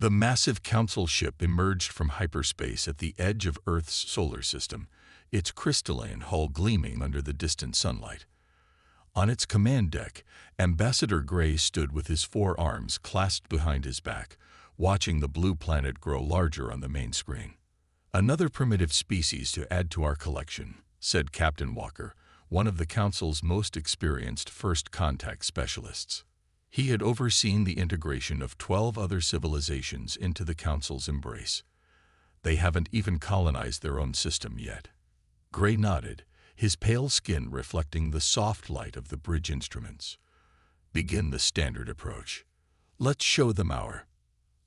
The massive council ship emerged from hyperspace at the edge of Earth's solar system, its crystalline hull gleaming under the distant sunlight. On its command deck, Ambassador Gray stood with his forearms clasped behind his back, watching the blue planet grow larger on the main screen. "Another primitive species to add to our collection," said Captain Walker, one of the Council's most experienced first contact specialists. He had overseen the integration of 12 other civilizations into the Council's embrace. "They haven't even colonized their own system yet." Gray nodded, his pale skin reflecting the soft light of the bridge instruments. "Begin the standard approach. Let's show them our—"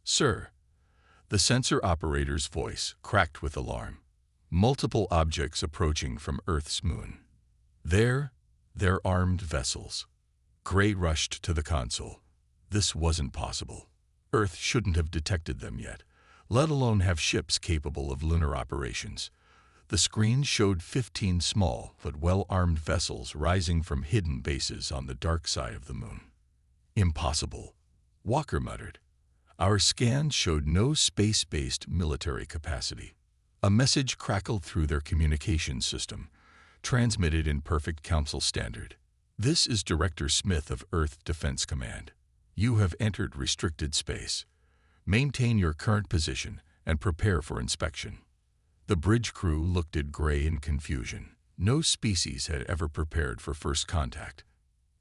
"Sir." The sensor operator's voice cracked with alarm. Multiple objects approaching from Earth's moon. They're armed vessels. Gray rushed to the console. This wasn't possible. Earth shouldn't have detected them yet, let alone have ships capable of lunar operations. The screen showed 15 small but well-armed vessels rising from hidden bases on the dark side of the moon. "Impossible," Walker muttered. "Our scans showed no space-based military capacity." A message crackled through their communications system, transmitted in perfect Council standard. "This is Director Smith of Earth Defense Command. You have entered restricted space. Maintain your current position and prepare for inspection." The bridge crew looked at Gray in confusion. No species had ever prepared for first contact.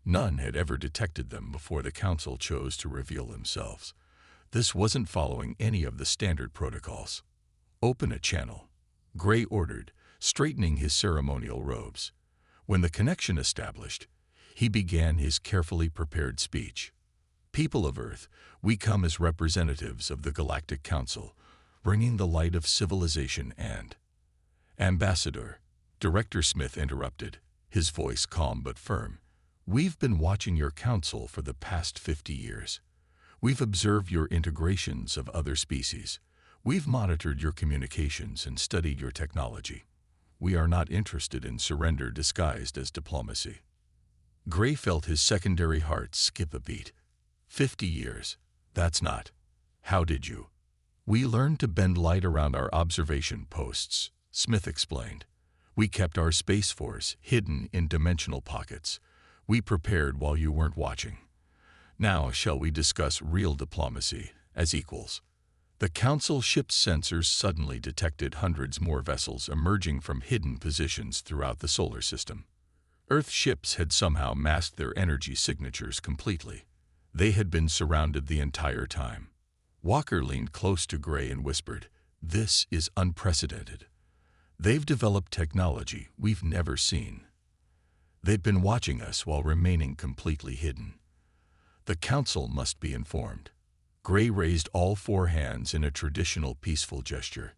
None had ever detected them before the Council chose to reveal themselves. This wasn't following any of the standard protocols. "Open a channel," Gray ordered, straightening his ceremonial robes. When the connection established, he began his carefully prepared speech. "People of Earth, we come as representatives of the Galactic Council, bringing the light of civilization and—" "Ambassador," Director Smith interrupted, his voice calm but firm. "We've been watching your council for the past 50 years. We've observed your integrations of other species. We've monitored your communications and studied your technology. We are not interested in surrender disguised as diplomacy." Gray felt his secondary heart skip a beat. 50 years. That's not. How did you? "We learned to bend light around our observation posts," Smith explained. "We kept our space force hidden in dimensional pockets. We prepared while you weren't watching. Now shall we discuss real diplomacy as equals?" The Council ship's sensors suddenly detected hundreds more vessels emerging from hidden positions throughout the solar system. Earth ships had somehow masked their energy signatures completely. They had been surrounded the entire time. Walker leaned close to Gray and whispered, "This is unprecedented. They've developed technology we've never seen. They've been watching us while remaining completely hidden. The Council must be informed." Gray raised all four hands in a traditional peaceful gesture.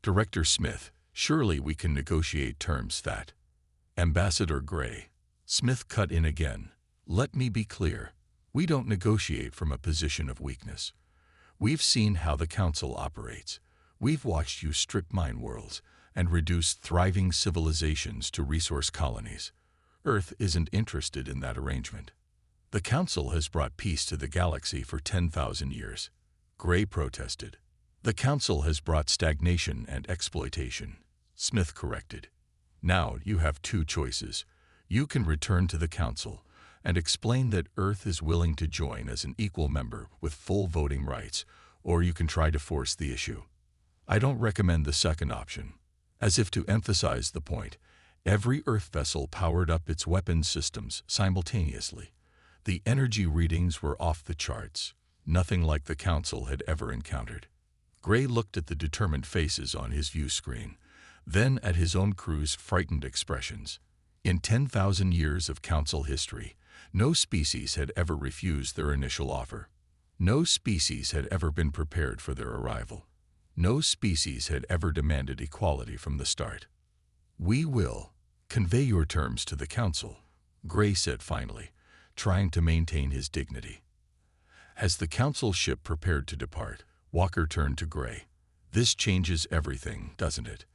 "Director Smith, surely we can negotiate terms that—" "Ambassador Gray," Smith cut in again, "let me be clear. We don't negotiate from a position of weakness. We've seen how the Council operates. We've watched you strip mine worlds and reduce thriving civilizations to resource colonies. Earth isn't interested in that arrangement. The Council has brought peace to the galaxy for 10,000 years. Gray protested. "The Council has brought stagnation and exploitation," Smith corrected. "Now you have two choices. You can return to the Council and explain that Earth is willing to join as an equal member with full voting rights, or you can try to force the issue. I don't recommend the second option." As if to emphasize the point, every Earth vessel powered up its weapons systems simultaneously. The energy readings were off the charts, nothing like the Council had ever encountered. Gray looked at the determined faces on his view screen, then at his own crew's frightened expressions. In 10,000 years of Council history, no species had ever refused their initial offer. No species had ever been prepared for their arrival. No species had ever demanded equality from the start. "We will convey your terms to the Council," Gray said finally, trying to maintain his dignity. As the Council ship prepared to depart, Walker turned to Gray. "This changes everything, doesn't it?"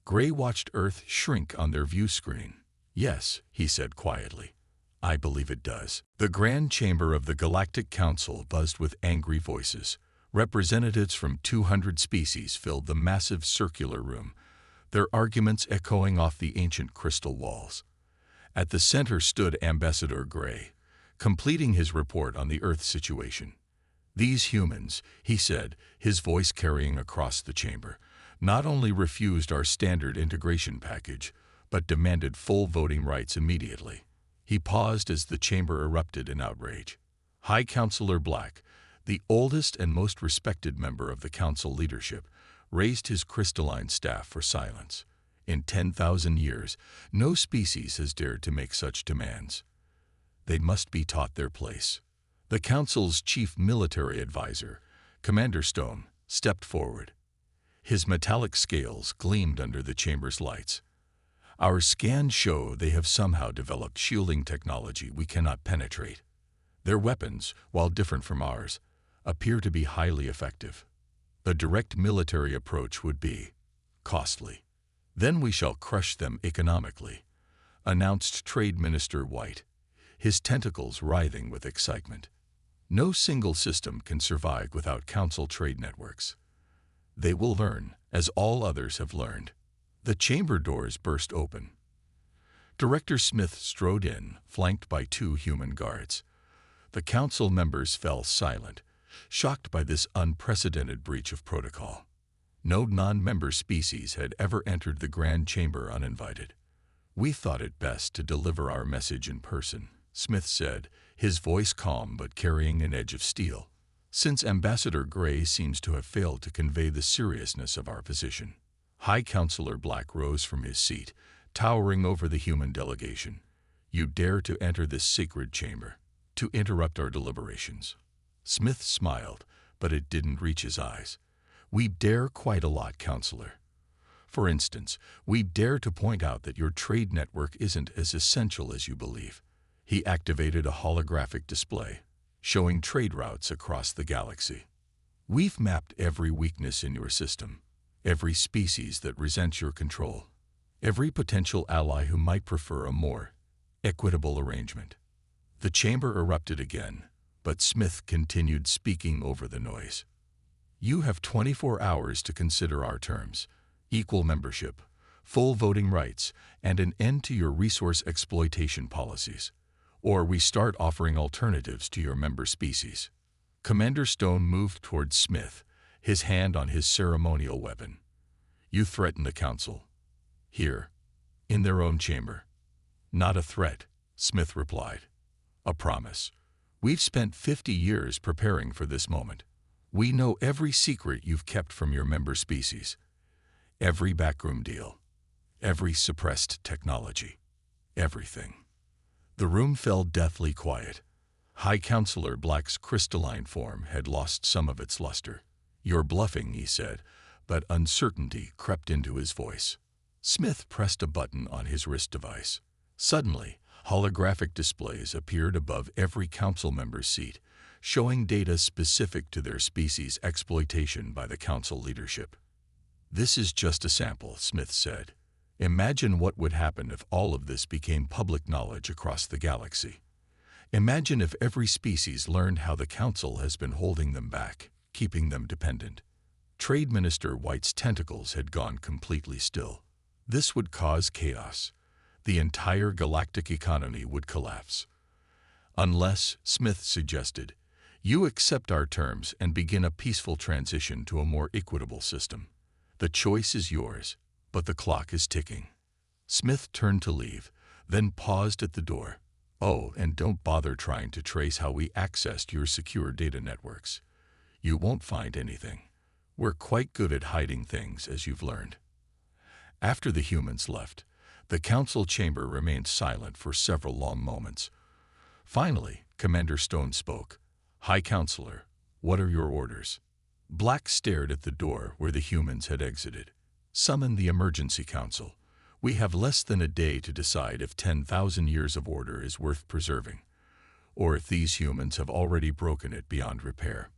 Gray watched Earth shrink on their view screen. "Yes," he said quietly. "I believe it does." The Grand Chamber of the Galactic Council buzzed with angry voices. Representatives from 200 species filled the massive circular room, their arguments echoing off the ancient crystal walls. At the center stood Ambassador Gray, completing his report on the Earth situation. "These humans," he said, his voice carrying across the chamber, "not only refused our standard integration package, but demanded full voting rights immediately." He paused as the chamber erupted in outrage. High Counselor Black, the oldest and most respected member of the council leadership, raised his crystalline staff for silence. In 10,000 years, no species has dared to make such demands. They must be taught their place. The council's chief military advisor, Commander Stone, stepped forward. His metallic scales gleamed under the chamber's lights. "Our scans show they have somehow developed shielding technology we cannot penetrate. Their weapons, while different from ours, appear to be highly effective. A direct military approach would be costly. Then we shall crush them economically," announced Trade Minister White, his tentacles writhing with excitement. "No single system can survive without council trade networks. They will learn, as all others have learned." The chamber doors burst open. Director Smith strode in, flanked by 2 human guards. The council members fell silent, shocked by this unprecedented breach of protocol. No non-member species had ever entered the Grand Chamber uninvited. "We thought it best to deliver our message in person," Smith said, his voice calm but carrying an edge of steel, "since Ambassador Gray seems to have failed to convey the seriousness of our position." High Counselor Black rose from his seat, towering over the human delegation. "You dare to enter this sacred chamber, to interrupt our deliberations." Smith smiled, but it didn't reach his eyes. "We dare quite a lot, Counselor. For instance, we dare to point out that your trade network isn't as essential as you believe." He activated a holographic display, showing trade routes across the galaxy. "We've mapped every weakness in your system, every species that resents your control, every potential ally who might prefer a more equitable arrangement." The chamber erupted again, but Smith continued speaking over the noise. "You have 24 hours to consider our terms: equal membership, full voting rights, and an end to your resource exploitation policies. Or we start offering alternatives to your member species." Commander Stone moved toward Smith, his hand on his ceremonial weapon. "You threaten the council. Here, in their own chamber." "Not a threat," Smith replied. "A promise. We've spent 50 years preparing for this moment. We know every secret you've kept from your member species, every backroom deal, every suppressed technology, everything." The room fell deathly quiet. High Counselor Black's crystalline form had lost some of its luster. "You're bluffing," he said, but uncertainty crept into his voice. Smith pressed a button on his wrist device. Suddenly, holographic displays appeared above every council member's seat, showing data specific to their species' exploitation by the council leadership. "This is just a sample," Smith said. "Imagine what would happen if all of this became public knowledge across the galaxy. Imagine if every species learned how the council has been holding them back, keeping them dependent." Trade Minister White's tentacles had gone completely still. "This would cause chaos. The entire galactic economy would collapse. Unless," Smith suggested, "you accept our terms and begin a peaceful transition to a more equitable system. The choice is yours, but the clock is ticking." Smith turned to leave, then paused at the door. "Oh, and don't bother trying to trace how we accessed your secure data networks. You won't find anything. We're quite good at hiding things, as you've learned." After the humans left, the council chamber remained silent for several long moments. Finally, Commander Stone spoke. "High Counselor, what are your orders?" Black stared at the door where the humans had exited. "Summon the emergency council. We have less than a day to decide if 10,000 years of order is worth preserving, or if these humans have already broken it beyond repair."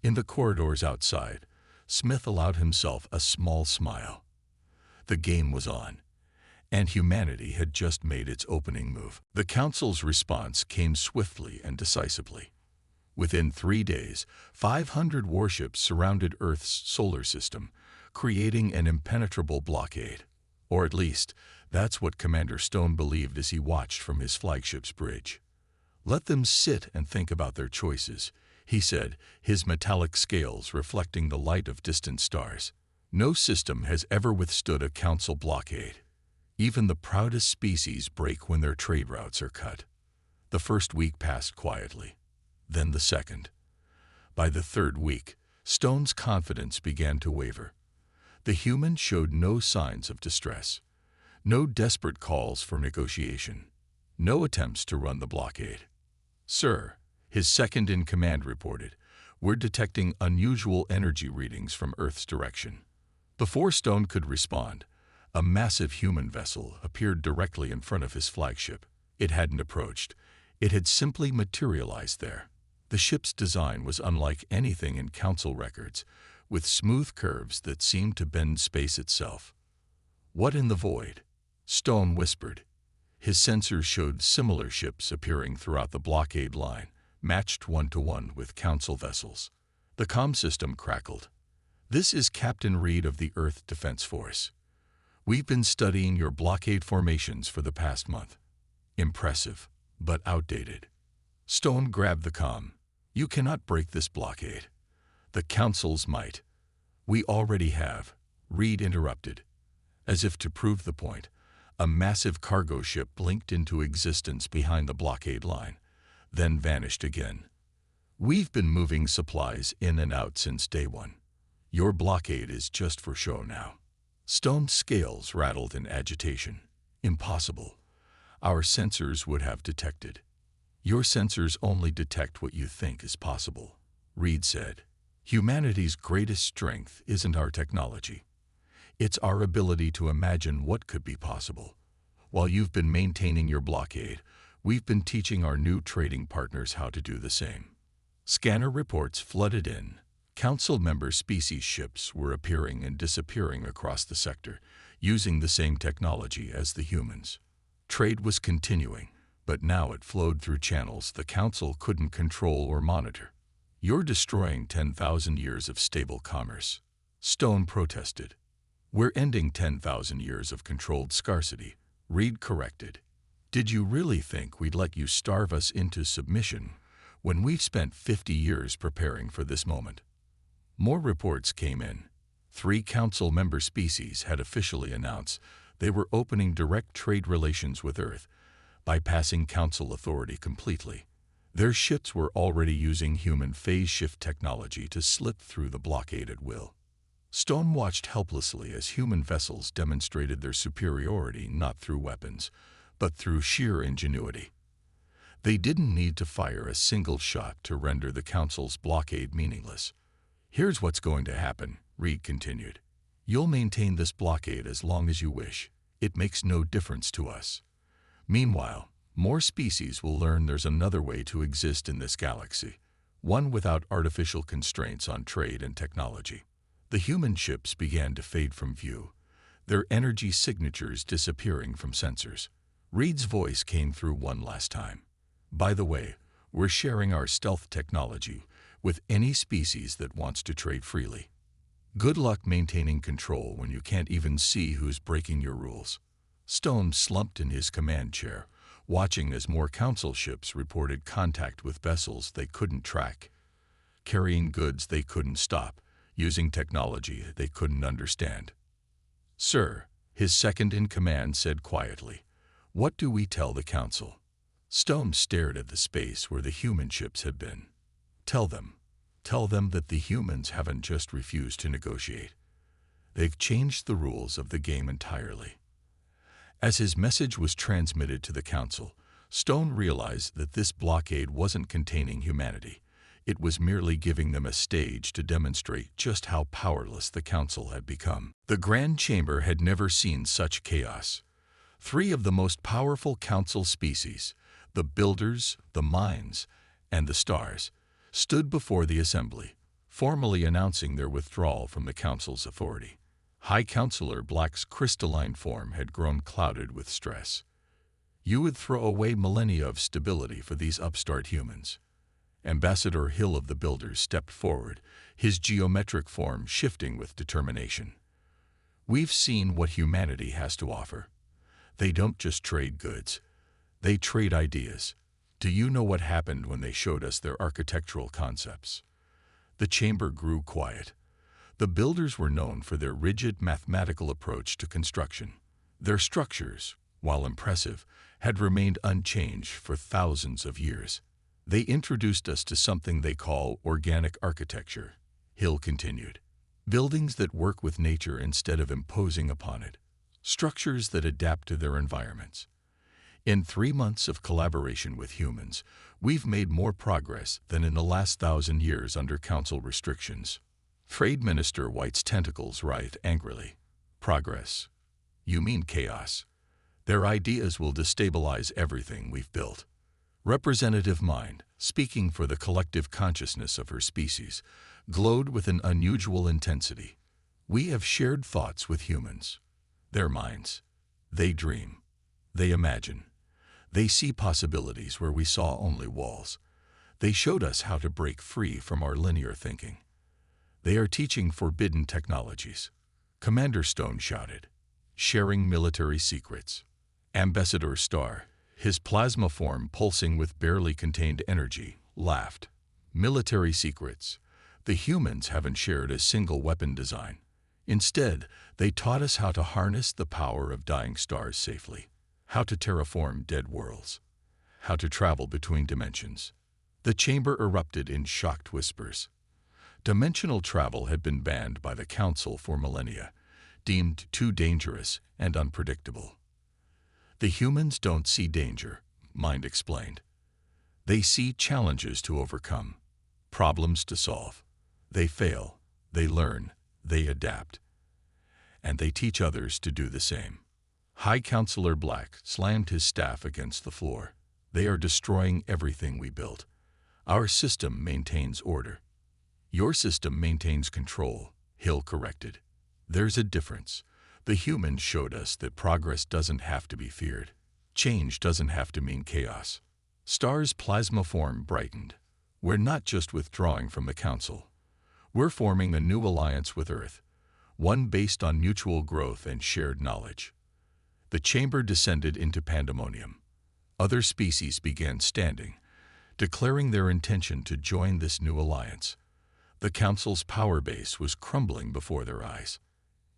In the corridors outside, Smith allowed himself a small smile. The game was on, and humanity had just made its opening move. The council's response came swiftly and decisively. Within 3 days, 500 warships surrounded Earth's solar system, creating an impenetrable blockade. Or at least, that's what Commander Stone believed as he watched from his flagship's bridge. "Let them sit and think about their choices," he said, his metallic scales reflecting the light of distant stars. "No system has ever withstood a council blockade. Even the proudest species break when their trade routes are cut." The first week passed quietly, then the second. By the third week, Stone's confidence began to waver. The humans showed no signs of distress, no desperate calls for negotiation, no attempts to run the blockade. "Sir," his second-in-command reported, "we're detecting unusual energy readings from Earth's direction." Before Stone could respond, a massive human vessel appeared directly in front of his flagship. It hadn't approached. It had simply materialized there. The ship's design was unlike anything in Council records, with smooth curves that seemed to bend space itself. "What in the void?" Stone whispered. His sensors showed similar ships appearing throughout the blockade line, matched 1-to-1 with Council vessels. The comm system crackled. "This is Captain Reed of the Earth Defense Force. We've been studying your blockade formations for the past month." Impressive, but outdated. Stone grabbed the comm. "You cannot break this blockade. The Council's might." "We already have," Reed interrupted. As if to prove the point, a massive cargo ship blinked into existence behind the blockade line, then vanished again. "We've been moving supplies in and out since day one. Your blockade is just for show now." Stone's scales rattled in agitation. "Impossible. Our sensors would have detected." "Your sensors only detect what you think is possible," Reed said. "Humanity's greatest strength isn't our technology. It's our ability to imagine what could be possible. While you've been maintaining your blockade, we've been teaching our new trading partners how to do the same." Scanner reports flooded in. Council member species ships were appearing and disappearing across the sector, using the same technology as the humans. Trade was continuing, but now it flowed through channels the Council couldn't control or monitor. "You're destroying 10,000 years of stable commerce," Stone protested. "We're ending 10,000 years of controlled scarcity," Reed corrected. "Did you really think we'd let you starve us into submission when we've spent 50 years preparing for this moment?" More reports came in. 3 Council member species had officially announced they were opening direct trade relations with Earth, bypassing Council authority completely. Their ships were already using human phase shift technology to slip through the blockade at will. Stone watched helplessly as human vessels demonstrated their superiority not through weapons, but through sheer ingenuity. They didn't need to fire a single shot to render the Council's blockade meaningless. "Here's what's going to happen," Reed continued. "You'll maintain this blockade as long as you wish. It makes no difference to us. Meanwhile, more species will learn there's another way to exist in this galaxy, one without artificial constraints on trade and technology." The human ships began to fade from view, their energy signatures disappearing from sensors. Reed's voice came through one last time. "By the way, we're sharing our stealth technology with any species that wants to trade freely. Good luck maintaining control when you can't even see who's breaking your rules." Stone slumped in his command chair, watching as more Council ships reported contact with vessels they couldn't track, carrying goods they couldn't stop, using technology they couldn't understand. "Sir," his second-in-command said quietly, "what do we tell the Council?" Stone stared at the space where the human ships had been. Tell them that the humans haven't just refused to negotiate. They've changed the rules of the game entirely." As his message was transmitted to the Council, Stone realized that this blockade wasn't containing humanity. It was merely giving them a stage to demonstrate just how powerless the Council had become. The Grand Chamber had never seen such chaos. 3 of the most powerful Council species, the Builders, the Mines, and the Stars, stood before the Assembly, formally announcing their withdrawal from the Council's authority. High Counselor Black's crystalline form had grown clouded with stress. "You would throw away millennia of stability for these upstart humans. Ambassador Hill of the Builders stepped forward, his geometric form shifting with determination. We've seen what humanity has to offer. They don't just trade goods. They trade ideas. Do you know what happened when they showed us their architectural concepts? The chamber grew quiet. The builders were known for their rigid mathematical approach to construction. Their structures, while impressive, had remained unchanged for thousands of years. They introduced us to something they call organic architecture, Hill continued. Buildings that work with nature instead of imposing upon it. Structures that adapt to their environments. In 3 months of collaboration with humans, we've made more progress than in the last 1,000 years under council restrictions. Trade Minister White's tentacles writhed angrily. Progress? You mean chaos. Their ideas will destabilize everything we've built. Representative Mind, speaking for the collective consciousness of her species, glowed with an unusual intensity. We have shared thoughts with humans. Their minds. They dream. They imagine. They see possibilities where we saw only walls. They showed us how to break free from our linear thinking. They are teaching forbidden technologies. Commander Stone shouted, sharing military secrets. Ambassador Starr, his plasma form pulsing with barely contained energy, laughed. Military secrets. The humans haven't shared a single weapon design. Instead, they taught us how to harness the power of dying stars safely, how to terraform dead worlds, how to travel between dimensions. The chamber erupted in shocked whispers. Dimensional travel had been banned by the Council for millennia, deemed too dangerous and unpredictable. The humans don't see danger, Mind explained. They see challenges to overcome, problems to solve. They fail, they learn, they adapt. And they teach others to do the same. High Counselor Black slammed his staff against the floor. They are destroying everything we built. Our system maintains order. Your system maintains control, Hill corrected. There's a difference. The humans showed us that progress doesn't have to be feared. Change doesn't have to mean chaos. Star's plasma form brightened. We're not just withdrawing from the Council. We're forming a new alliance with Earth, one based on mutual growth and shared knowledge. The chamber descended into pandemonium. Other species began standing, declaring their intention to join this new alliance. The Council's power base was crumbling before their eyes.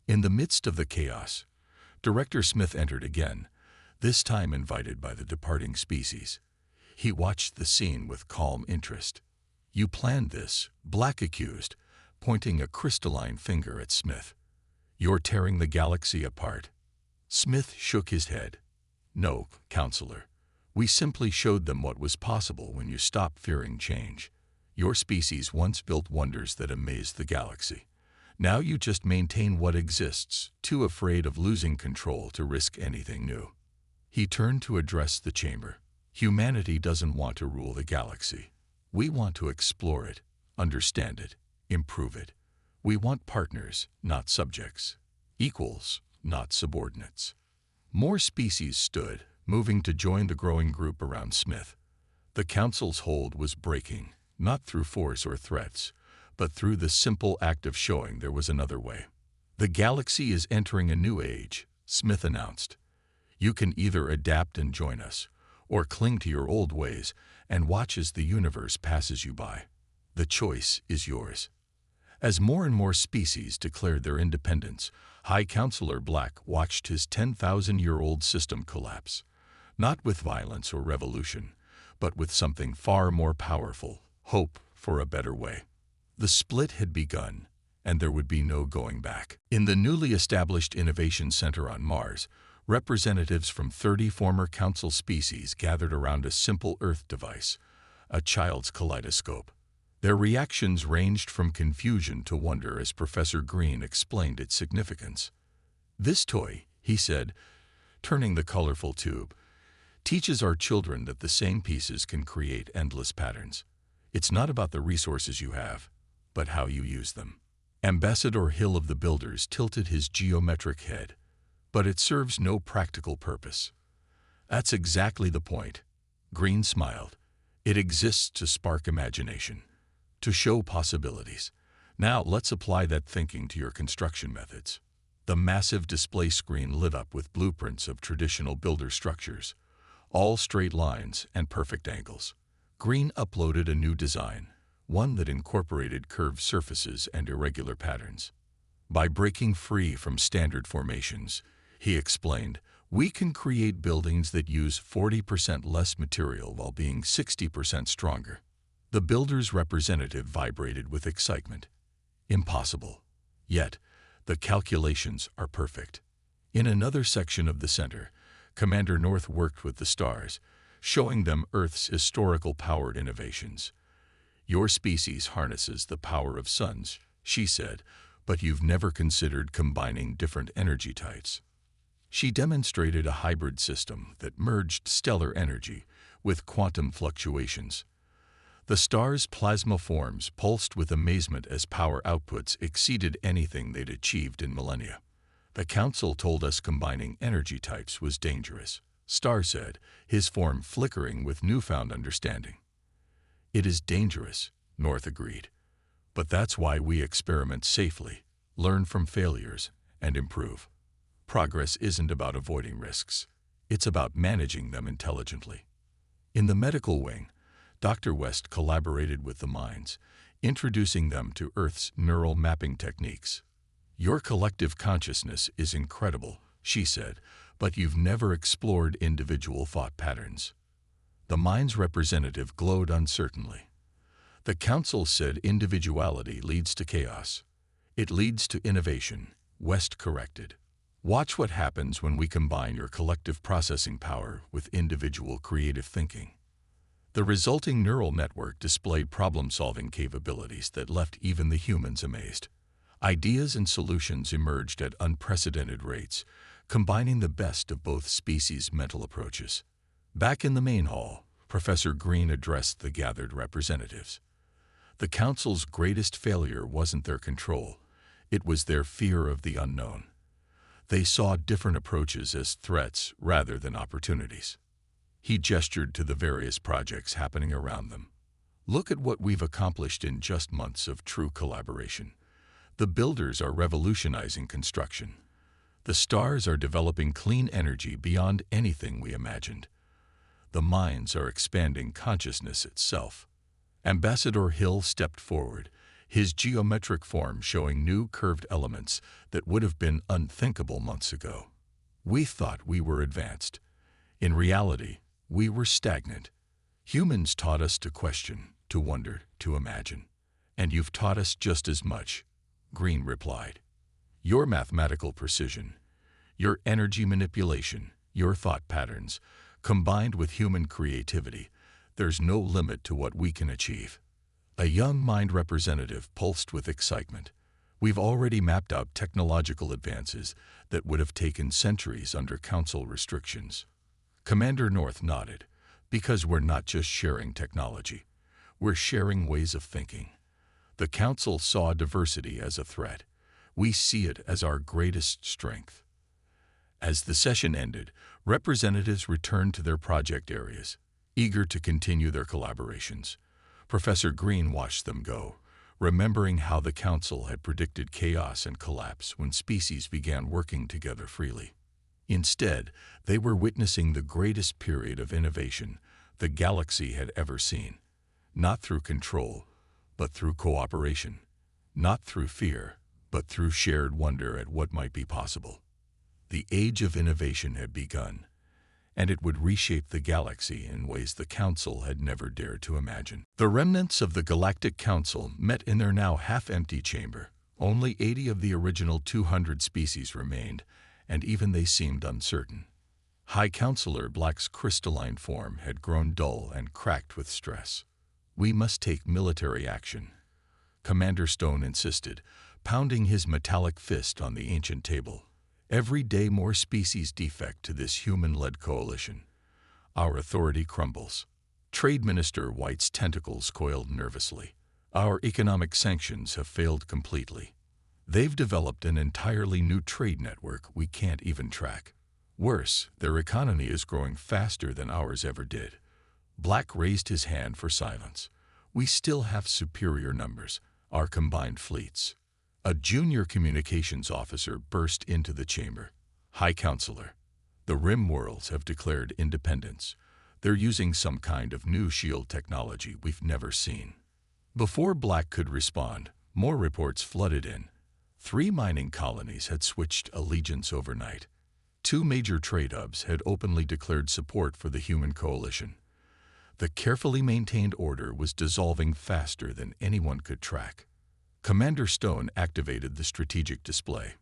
In the midst of the chaos, Director Smith entered again, this time invited by the departing species. He watched the scene with calm interest. You planned this, Black accused, pointing a crystalline finger at Smith. You're tearing the galaxy apart. Smith shook his head. No, Counselor. We simply showed them what was possible when you stopped fearing change. Your species once built wonders that amazed the galaxy. Now you just maintain what exists, too afraid of losing control to risk anything new. He turned to address the chamber. Humanity doesn't want to rule the galaxy. We want to explore it, understand it, improve it. We want partners, not subjects. Equals, not subordinates. More species stood, moving to join the growing group around Smith. The Council's hold was breaking, not through force or threats, but through the simple act of showing there was another way. The galaxy is entering a new age, Smith announced. You can either adapt and join us, or cling to your old ways and watch as the universe passes you by. The choice is yours. As more and more species declared their independence, High Counselor Black watched his 10,000-year-old system collapse, not with violence or revolution, but with something far more powerful, hope for a better way. The split had begun, and there would be no going back. In the newly established Innovation Center on Mars, representatives from 30 former Council species gathered around a simple Earth device, a child's kaleidoscope. Their reactions ranged from confusion to wonder as Professor Green explained its significance. This toy, he said, turning the colorful tube, teaches our children that the same pieces can create endless patterns. It's not about the resources you have, but how you use them. Ambassador Hill of the Builders tilted his geometric head. But it serves no practical purpose. That's exactly the point. Green smiled. It exists to spark imagination, to show possibilities. Now let's apply that thinking to your construction methods. The massive display screen lit up with blueprints of traditional builder structures, all straight lines and perfect angles. Green uploaded a new design, one that incorporated curved surfaces and irregular patterns. By breaking free from standard formations, he explained, we can create buildings that use 40% less material while being 60% stronger. The builder's representative vibrated with excitement. Impossible. Yet, the calculations are perfect. In another section of the center, Commander North worked with the stars, showing them Earth's historical powered innovations. Your species harnesses the power of suns, she said, but you've never considered combining different energy types. She demonstrated a hybrid system that merged stellar energy with quantum fluctuations. The star's plasma forms pulsed with amazement as power outputs exceeded anything they'd achieved in millennia. The council told us combining energy types was dangerous, Star said, his form flickering with newfound understanding. It is dangerous, North agreed. But that's why we experiment safely, learn from failures, and improve. Progress isn't about avoiding risks. It's about managing them intelligently. In the medical wing, Dr. West collaborated with the minds, introducing them to Earth's neural mapping techniques. Your collective consciousness is incredible, she said, but you've never explored individual thought patterns. The mind's representative glowed uncertainly. The council said individuality leads to chaos. It leads to innovation, West corrected. Watch what happens when we combine your collective processing power with individual creative thinking. The resulting neural network displayed problem-solving capabilities that left even the humans amazed. Ideas and solutions emerged at unprecedented rates, combining the best of both species' mental approaches. Back in the main hall, Professor Green addressed the gathered representatives. The council's greatest failure wasn't their control, it was their fear of the unknown. They saw different approaches as threats rather than opportunities. He gestured to the various projects happening around them. Look at what we've accomplished in just months of true collaboration. The builders are revolutionizing construction. The stars are developing clean energy beyond anything we imagined. The minds are expanding consciousness itself. Ambassador Hill stepped forward, his geometric form showing new curved elements that would have been unthinkable months ago. We thought we were advanced. In reality, we were stagnant. Humans taught us to question, to wonder, to imagine. And you've taught us just as much, Green replied. Your mathematical precision, your energy manipulation, your thought patterns, combined with human creativity, there's no limit to what we can achieve. A young mind representative pulsed with excitement. We've already mapped out technological advances that would have taken centuries under council restrictions. Commander North nodded, because we're not just sharing technology. We're sharing ways of thinking. The council saw diversity as a threat. We see it as our greatest strength. As the session ended, representatives returned to their project areas, eager to continue their collaborations. Professor Green watched them go, remembering how the council had predicted chaos and collapse when species began working together freely. Instead, they were witnessing the greatest period of innovation the galaxy had ever seen. Not through control, but through cooperation. Not through fear, but through shared wonder at what might be possible. The age of innovation had begun, and it would reshape the galaxy in ways the Council had never dared to imagine. The remnants of the Galactic Council met in their now half-empty chamber. Only 80 of the original 200 species remained, and even they seemed uncertain. High Counselor Black's crystalline form had grown dull and cracked with stress. We must take military action, Commander Stone insisted, pounding his metallic fist on the ancient table. Every day more species defect to this human-led coalition. Our authority crumbles. Trade Minister White's tentacles coiled nervously. Our economic sanctions have failed completely. They've developed an entirely new trade network we can't even track. Worse, their economy is growing faster than ours ever did. Black raised his hand for silence. We still have superior numbers, our combined fleets. A junior communications officer burst into the chamber. High Counselor, the Rim worlds have declared independence. They're using some kind of new shield technology we've never seen. Before Black could respond, more reports flooded in. 3 mining colonies had switched allegiance overnight. 2 major trade hubs had openly declared support for the human coalition. The carefully maintained order was dissolving faster than anyone could track. Commander Stone activated the strategic display.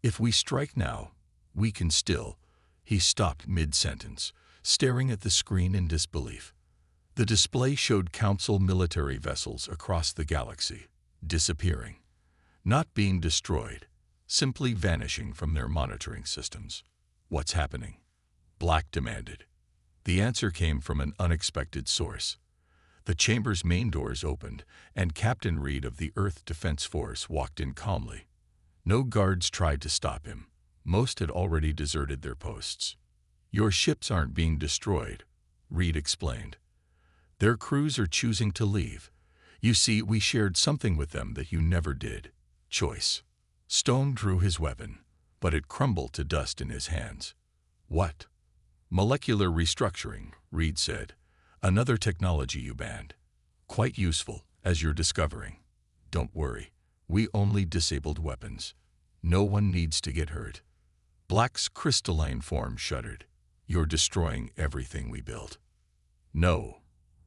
If we strike now, we can still. He stopped mid-sentence, staring at the screen in disbelief. The display showed Council military vessels across the galaxy, disappearing. Not being destroyed, simply vanishing from their monitoring systems. What's happening? Black demanded. The answer came from an unexpected source. The chamber's main doors opened, and Captain Reed of the Earth Defense Force walked in calmly. No guards tried to stop him. Most had already deserted their posts. Your ships aren't being destroyed, Reed explained. Their crews are choosing to leave. You see, we shared something with them that you never did. Choice. Stone drew his weapon, but it crumbled to dust in his hands. What? Molecular restructuring, Reed said. Another technology you banned. Quite useful, as you're discovering. Don't worry, we only disabled weapons. No one needs to get hurt. Black's crystalline form shuddered. You're destroying everything we built. No,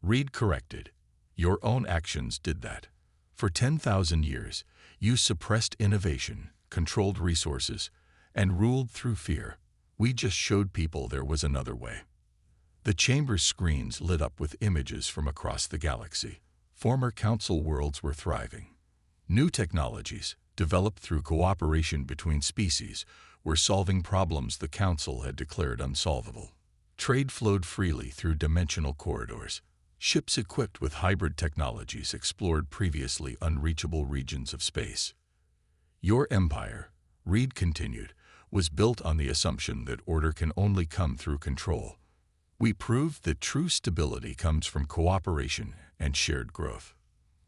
Reed corrected. Your own actions did that. For 10,000 years, you suppressed innovation, controlled resources, and ruled through fear. We just showed people there was another way. The chamber's screens lit up with images from across the galaxy. Former Council worlds were thriving. New technologies, developed through cooperation between species, were solving problems the Council had declared unsolvable. Trade flowed freely through dimensional corridors. Ships equipped with hybrid technologies explored previously unreachable regions of space. Your empire, Reed continued, was built on the assumption that order can only come through control. We proved that true stability comes from cooperation and shared growth.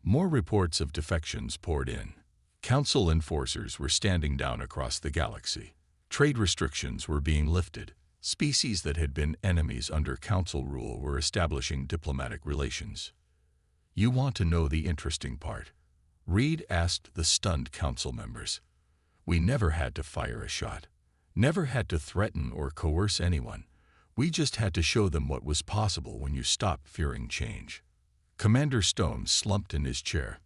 More reports of defections poured in. Council enforcers were standing down across the galaxy. Trade restrictions were being lifted. Species that had been enemies under Council rule were establishing diplomatic relations. You want to know the interesting part? Reed asked the stunned Council members. We never had to fire a shot. Never had to threaten or coerce anyone. We just had to show them what was possible when you stopped fearing change. Commander Stone slumped in his chair.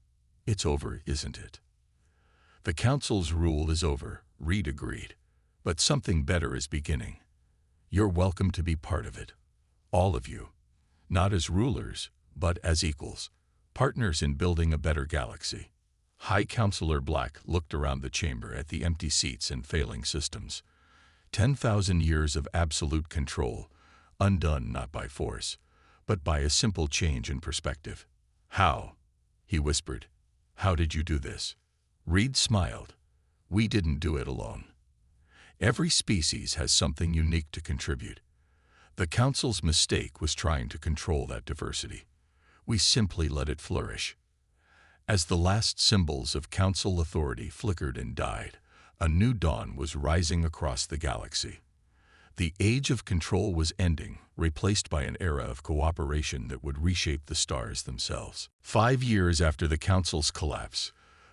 It's over, isn't it? The Council's rule is over, Reed agreed. But something better is beginning. You're welcome to be part of it. All of you. Not as rulers, but as equals. Partners in building a better galaxy. High Counselor Black looked around the chamber at the empty seats and failing systems. 10,000 years of absolute control, undone not by force, but by a simple change in perspective. How? He whispered. How did you do this? Reed smiled. We didn't do it alone. Every species has something unique to contribute. The Council's mistake was trying to control that diversity. We simply let it flourish. As the last symbols of Council authority flickered and died, a new dawn was rising across the galaxy. The age of control was ending, replaced by an era of cooperation that would reshape the stars themselves. 5 years after the Council's collapse,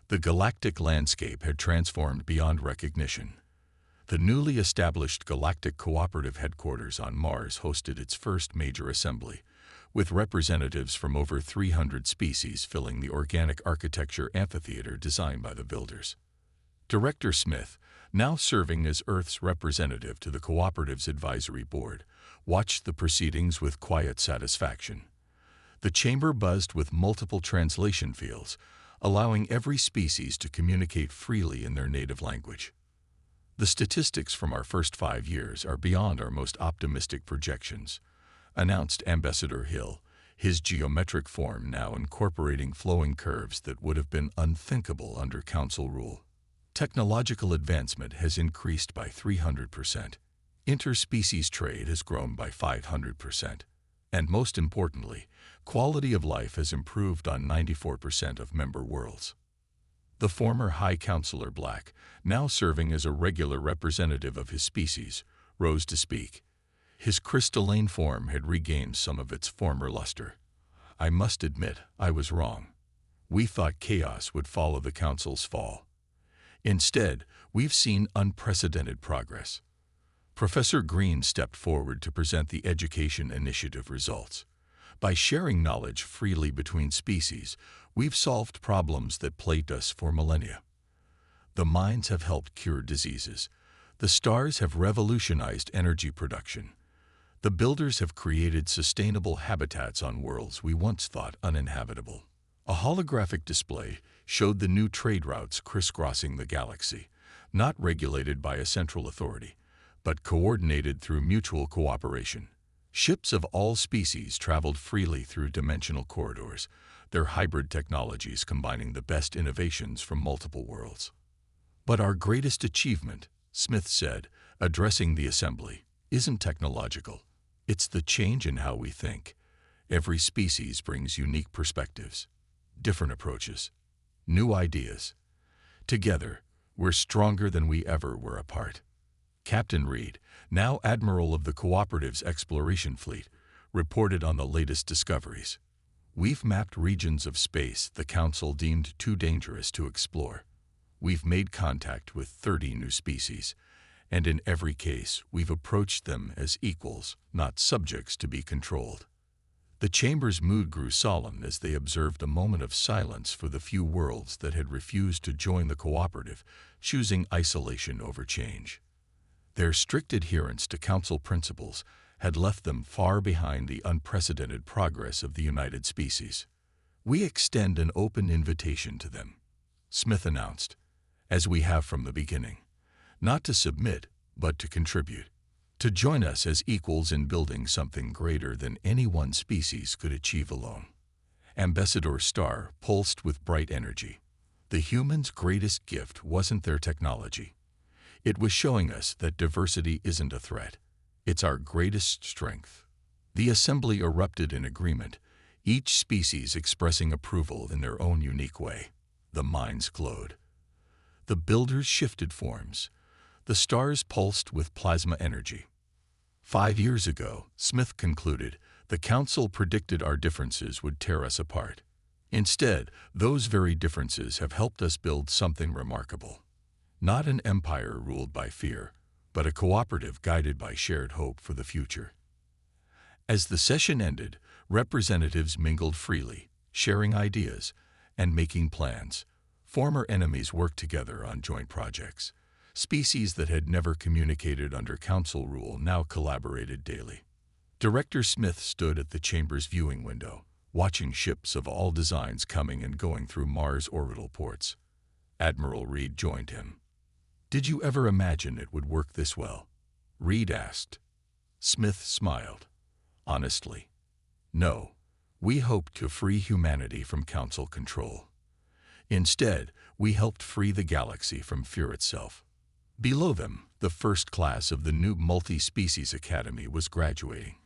the galactic landscape had transformed beyond recognition. The newly established Galactic Cooperative Headquarters on Mars hosted its first major assembly, with representatives from over 300 species filling the organic architecture amphitheater designed by the builders. Director Smith, now serving as Earth's representative to the Cooperative's advisory board, watched the proceedings with quiet satisfaction. The chamber buzzed with multiple translation fields, allowing every species to communicate freely in their native language. The statistics from our first 5 years are beyond our most optimistic projections, announced Ambassador Hill, his geometric form now incorporating flowing curves that would have been unthinkable under Council rule. Technological advancement has increased by 300%. Interspecies trade has grown by 500%. And most importantly, quality of life has improved on 94% of member worlds. The former High Counselor Black, now serving as a regular representative of his species, rose to speak. His crystalline form had regained some of its former luster. "I must admit, I was wrong. We thought chaos would follow the Council's fall. Instead, we've seen unprecedented progress." Professor Green stepped forward to present the Education Initiative results. By sharing knowledge freely between species, we've solved problems that plagued us for millennia. The mines have helped cure diseases. The stars have revolutionized energy production. The builders have created sustainable habitats on worlds we once thought uninhabitable. A holographic display showed the new trade routes crisscrossing the galaxy, not regulated by a central authority, but coordinated through mutual cooperation. Ships of all species traveled freely through dimensional corridors, their hybrid technologies combining the best innovations from multiple worlds. "But our greatest achievement," Smith said, addressing the assembly, "isn't technological. It's the change in how we think. Every species brings unique perspectives, different approaches, new ideas. Together, we're stronger than we ever were apart." Captain Reed, now Admiral of the Cooperative's Exploration Fleet, reported on the latest discoveries. "We've mapped regions of space the Council deemed too dangerous to explore. We've made contact with 30 new species, and in every case, we've approached them as equals, not subjects to be controlled." The Chamber's mood grew solemn as they observed a moment of silence for the few worlds that had refused to join the cooperative, choosing isolation over change. Their strict adherence to Council principles had left them far behind the unprecedented progress of the United Species. "We extend an open invitation to them," Smith announced, "as we have from the beginning, not to submit, but to contribute, to join us as equals in building something greater than any one species could achieve alone." Ambassador Star pulsed with bright energy. The humans' greatest gift wasn't their technology. It was showing us that diversity isn't a threat. It's our greatest strength. The assembly erupted in agreement, each species expressing approval in their own unique way. The minds glowed. The builders shifted forms. The stars pulsed with plasma energy. 5 years ago, Smith concluded, the Council predicted our differences would tear us apart. Instead, those very differences have helped us build something remarkable. Not an empire ruled by fear, but a cooperative guided by shared hope for the future. As the session ended, representatives mingled freely, sharing ideas and making plans. Former enemies worked together on joint projects. Species that had never communicated under Council rule now collaborated daily. Director Smith stood at the Chamber's viewing window, watching ships of all designs coming and going through Mars' orbital ports. Admiral Reed joined him. "Did you ever imagine it would work this well?" Reed asked. Smith smiled. "Honestly, no. We hoped to free humanity from Council control. Instead, we helped free the galaxy from fear itself." Below them, the first class of the new Multi-Species Academy was graduating.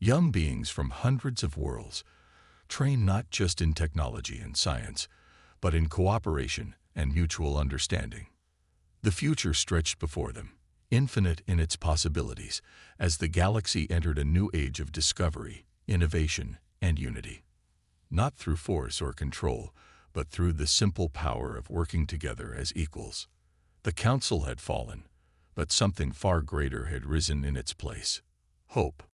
Young beings from hundreds of worlds, trained not just in technology and science, but in cooperation and mutual understanding. The future stretched before them, infinite in its possibilities, as the galaxy entered a new age of discovery, innovation, and unity. Not through force or control, but through the simple power of working together as equals. The Council had fallen, but something far greater had risen in its place: hope.